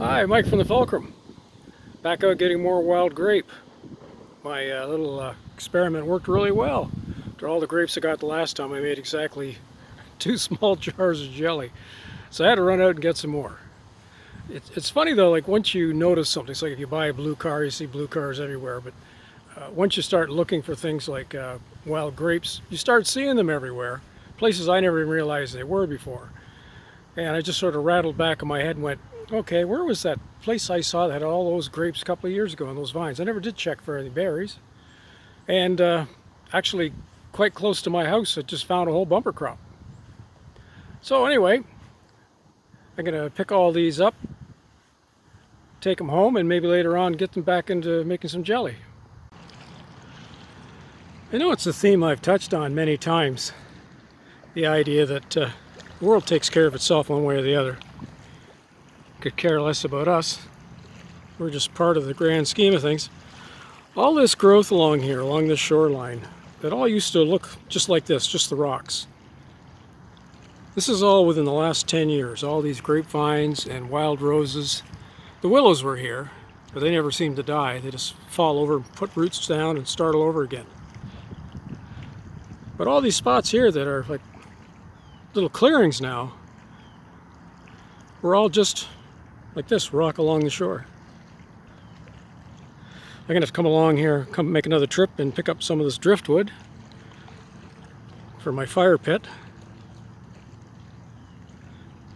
Hi, Mike from the Fulcrum. Back out getting more wild grape. My little experiment worked really well. After all the grapes I got the last time, I made exactly 2 small jars of jelly. So I had to run out and get some more. It's funny though, like once you notice something, it's like if you buy a blue car, you see blue cars everywhere, but once you start looking for things like wild grapes, you start seeing them everywhere. Places I never even realized they were before. And I just sort of rattled back in my head and went, okay, where was that place I saw that had all those grapes a couple of years ago on those vines? I never did check for any berries. And actually, quite close to my house, I just found a whole bumper crop. So anyway, I'm going to pick all these up, take them home, and maybe later on get them back into making some jelly. I know it's a theme I've touched on many times, the idea that the world takes care of itself one way or the other. Could care less about us. We're just part of the grand scheme of things. All this growth along here, along this shoreline, that all used to look just like this, just the rocks. This is all within the last 10 years. All these grapevines and wild roses. The willows were here, but they never seem to die. They just fall over, put roots down, and start all over again. But all these spots here that are like little clearings now, were all just like this, rock along the shore. I'm gonna have to come along here, come make another trip and pick up some of this driftwood for my fire pit.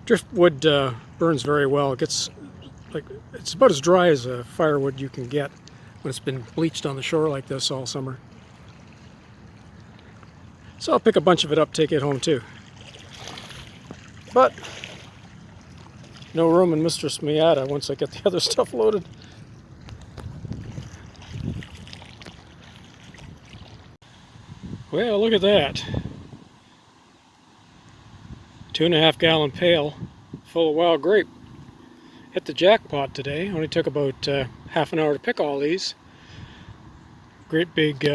Driftwood burns very well. It gets like, it's about as dry as a firewood you can get when it's been bleached on the shore like this all summer. So I'll pick a bunch of it up, take it home too. But no room in Mistress Miata once I get the other stuff loaded. Well, look at that. 2.5 gallon pail full of wild grape. Hit the jackpot today. Only took about half an hour to pick all these. Great big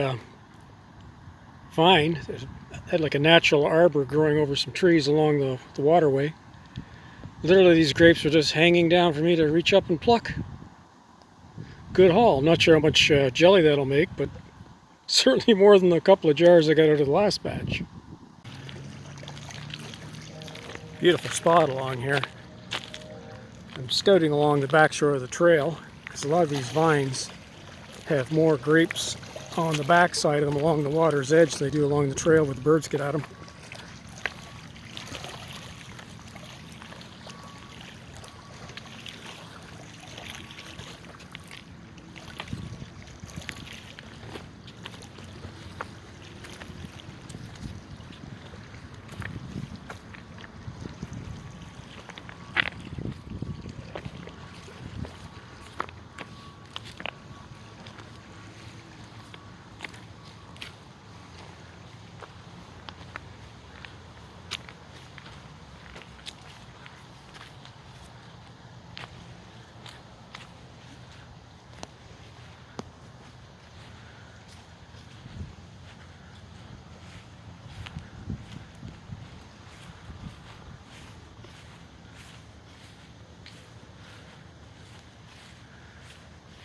vine. It had like a natural arbor growing over some trees along the waterway. Literally these grapes were just hanging down for me to reach up and pluck. Good haul. I'm not sure how much jelly that'll make, but certainly more than the couple of jars I got out of the last batch. Beautiful spot along here. I'm scouting along the back shore of the trail because a lot of these vines have more grapes on the back side of them along the water's edge than they do along the trail where the birds get at them.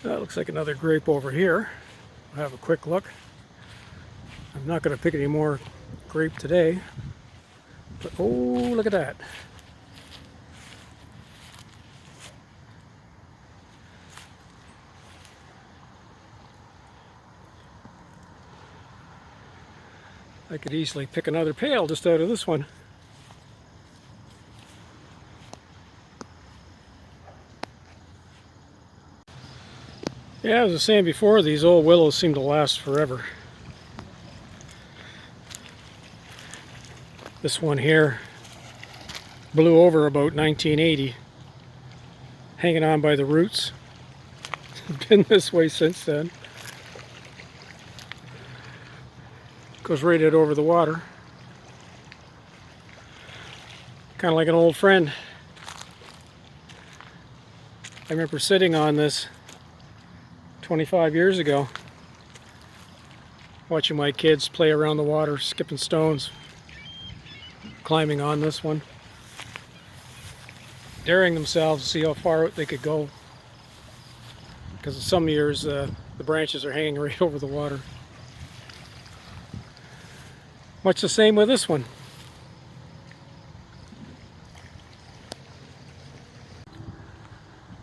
That looks like another grape over here. I'll have a quick look. I'm not going to pick any more grape today. But oh, look at that. I could easily pick another pail just out of this one. Yeah, as I was saying before, these old willows seem to last forever. This one here blew over about 1980, hanging on by the roots. Been this way since then. Goes right out over the water. Kind of like an old friend. I remember sitting on this 25 years ago, watching my kids play around the water, skipping stones, climbing on this one. daring themselves to see how far out they could go. Because some years the branches are hanging right over the water. Much the same with this one.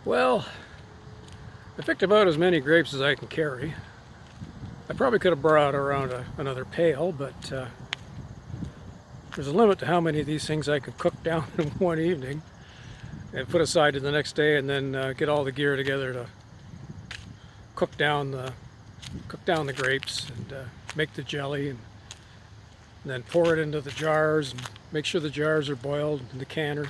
Well, I picked about as many grapes as I can carry. I probably could have brought around another pail, but there's a limit to how many of these things I could cook down in one evening and put aside to the next day, and then get all the gear together to cook down the grapes and make the jelly, and then pour it into the jars and make sure the jars are boiled in the canner.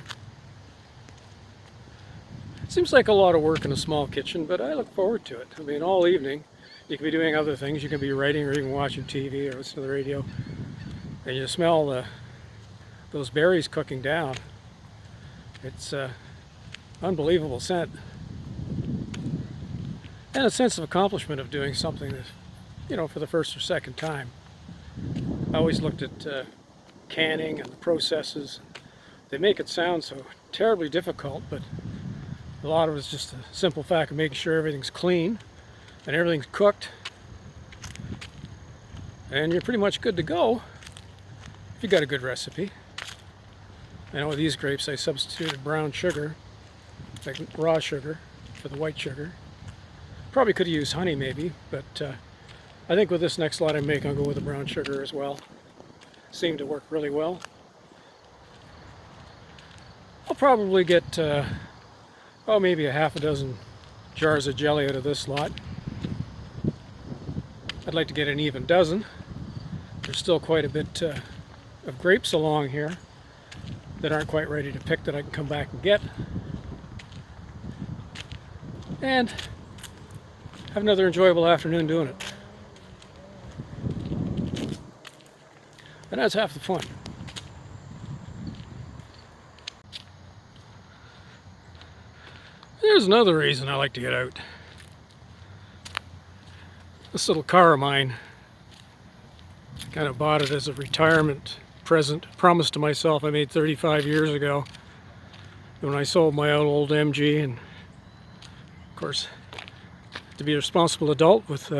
It seems like a lot of work in a small kitchen, but I look forward to it. I mean, all evening you can be doing other things. You can be writing or even watching TV or listening to the radio, and you smell those berries cooking down. It's unbelievable scent, and a sense of accomplishment of doing something that, you know, for the first or second time. I always looked at canning and the processes. They make it sound so terribly difficult, but a lot of it's just a simple fact of making sure everything's clean and everything's cooked, and you're pretty much good to go if you got a good recipe. I know with these grapes I substituted brown sugar, like raw sugar, for the white sugar. Probably could have used honey maybe, but I think with this next lot I make, I'll go with the brown sugar as well. Seemed to work really well. I'll probably get maybe a half a dozen jars of jelly out of this lot. I'd like to get an even dozen. There's still quite a bit of grapes along here that aren't quite ready to pick that I can come back and get. And have another enjoyable afternoon doing it. And that's half the fun. There's another reason I like to get out. This little car of mine, I kind of bought it as a retirement present, promise to myself I made 35 years ago when I sold my old MG, and of course to be a responsible adult with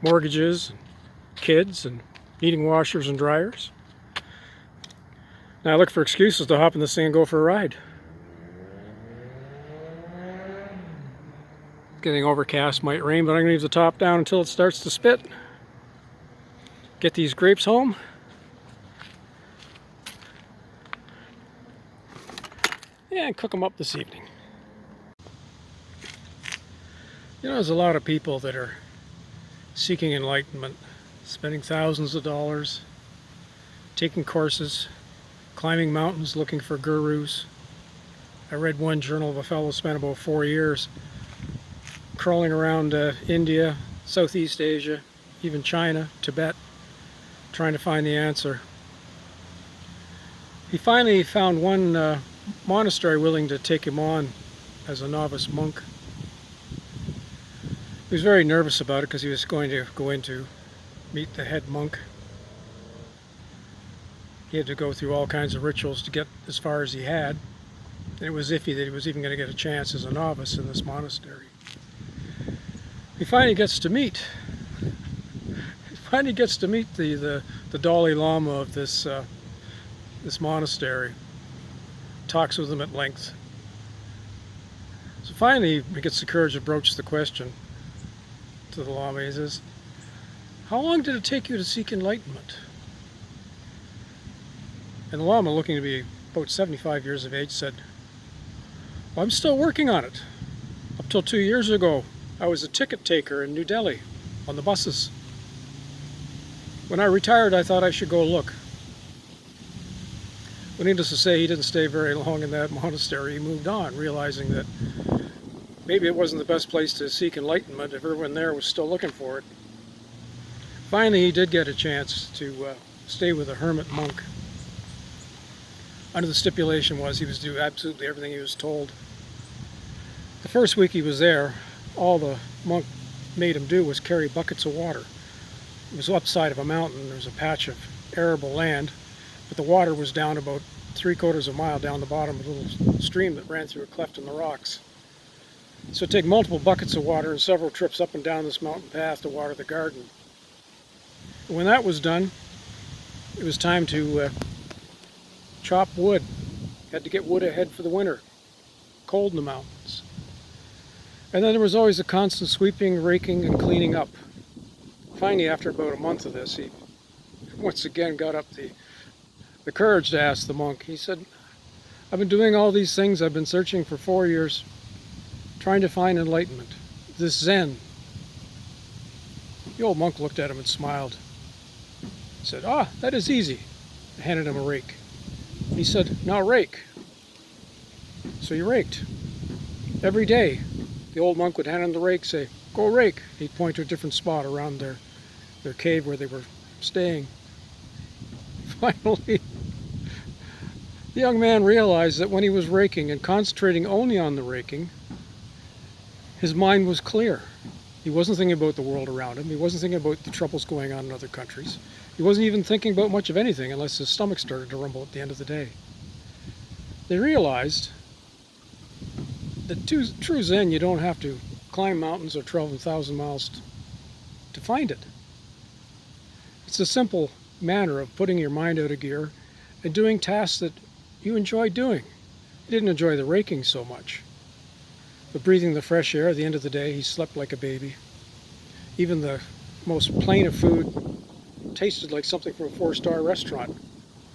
mortgages and kids and needing washers and dryers. Now I look for excuses to hop in this thing and go for a ride. Getting overcast, might rain, but I'm going to leave the top down until it starts to spit. Get these grapes home. And cook them up this evening. You know, there's a lot of people that are seeking enlightenment, spending thousands of dollars, taking courses, climbing mountains looking for gurus. I read one journal of a fellow who spent about 4 years crawling around India, Southeast Asia, even China, Tibet, trying to find the answer. He finally found one monastery willing to take him on as a novice monk. He was very nervous about it because he was going to go in to meet the head monk. He had to go through all kinds of rituals to get as far as he had. And it was iffy that he was even going to get a chance as a novice in this monastery. He finally gets to meet the Dalai Lama of this monastery. Talks with him at length. So finally he gets the courage to broach the question to the Lama. He says, "How long did it take you to seek enlightenment?" And the Lama, looking to be about 75 years of age, said, "Well, I'm still working on it. Up till 2 years ago, I was a ticket taker in New Delhi on the buses. When I retired, I thought I should go look." Well, needless to say, he didn't stay very long in that monastery. He moved on, realizing that maybe it wasn't the best place to seek enlightenment if everyone there was still looking for it. Finally, he did get a chance to stay with a hermit monk. Under the stipulation was he was to do absolutely everything he was told. The first week he was there, all the monk made him do was carry buckets of water. It was upside of a mountain. There was a patch of arable land, but the water was down about 3/4 of a mile down the bottom of a little stream that ran through a cleft in the rocks. So it'd take multiple buckets of water and several trips up and down this mountain path to water the garden. And when that was done, it was time to chop wood. Had to get wood ahead for the winter. Cold in the mountains. And then there was always a constant sweeping, raking, and cleaning up. Finally, after about a month of this, he once again got up the courage to ask the monk. He said, "I've been doing all these things. I've been searching for 4 years, trying to find enlightenment, this Zen." The old monk looked at him and smiled. He said, "Ah, that is easy." I handed him a rake. He said, "Now rake." So he raked. Every day, the old monk would hand him the rake, say, "Go rake." He'd point to a different spot around their cave where they were staying. Finally, the young man realized that when he was raking and concentrating only on the raking, his mind was clear. He wasn't thinking about the world around him. He wasn't thinking about the troubles going on in other countries. He wasn't even thinking about much of anything unless his stomach started to rumble at the end of the day. They realized that true Zen, you don't have to climb mountains or travel 1,000 miles to find it. It's a simple manner of putting your mind out of gear and doing tasks that you enjoy doing. He didn't enjoy the raking so much, but breathing the fresh air at the end of the day, he slept like a baby. Even the most plain of food tasted like something from a 4-star restaurant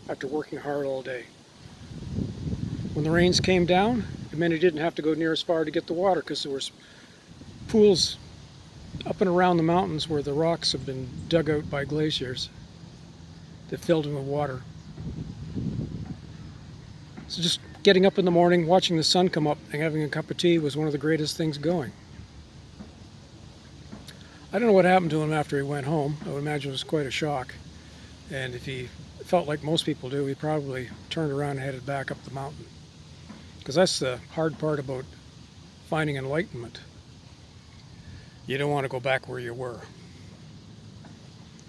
after working hard all day. When the rains came down, it meant he didn't have to go near as far to get the water because there was pools up and around the mountains where the rocks have been dug out by glaciers that filled them with water. So just getting up in the morning, watching the sun come up and having a cup of tea was one of the greatest things going. I don't know what happened to him after he went home. I would imagine it was quite a shock. And if he felt like most people do, he probably turned around and headed back up the mountain. Because that's the hard part about finding enlightenment. You don't want to go back where you were.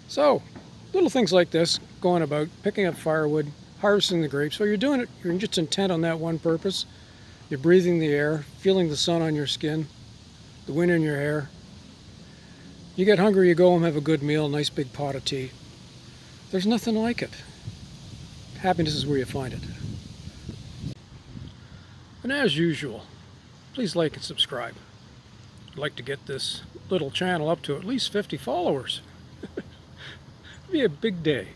So, little things like this, going about, picking up firewood, harvesting the grapes. So you're doing it, you're just intent on that one purpose. You're breathing the air, feeling the sun on your skin, the wind in your hair. You get hungry, you go home, have a good meal, a nice big pot of tea. There's nothing like it. Happiness is where you find it. And as usual, please like and subscribe. I'd like to get this little channel up to at least 50 followers. It'd be a big day.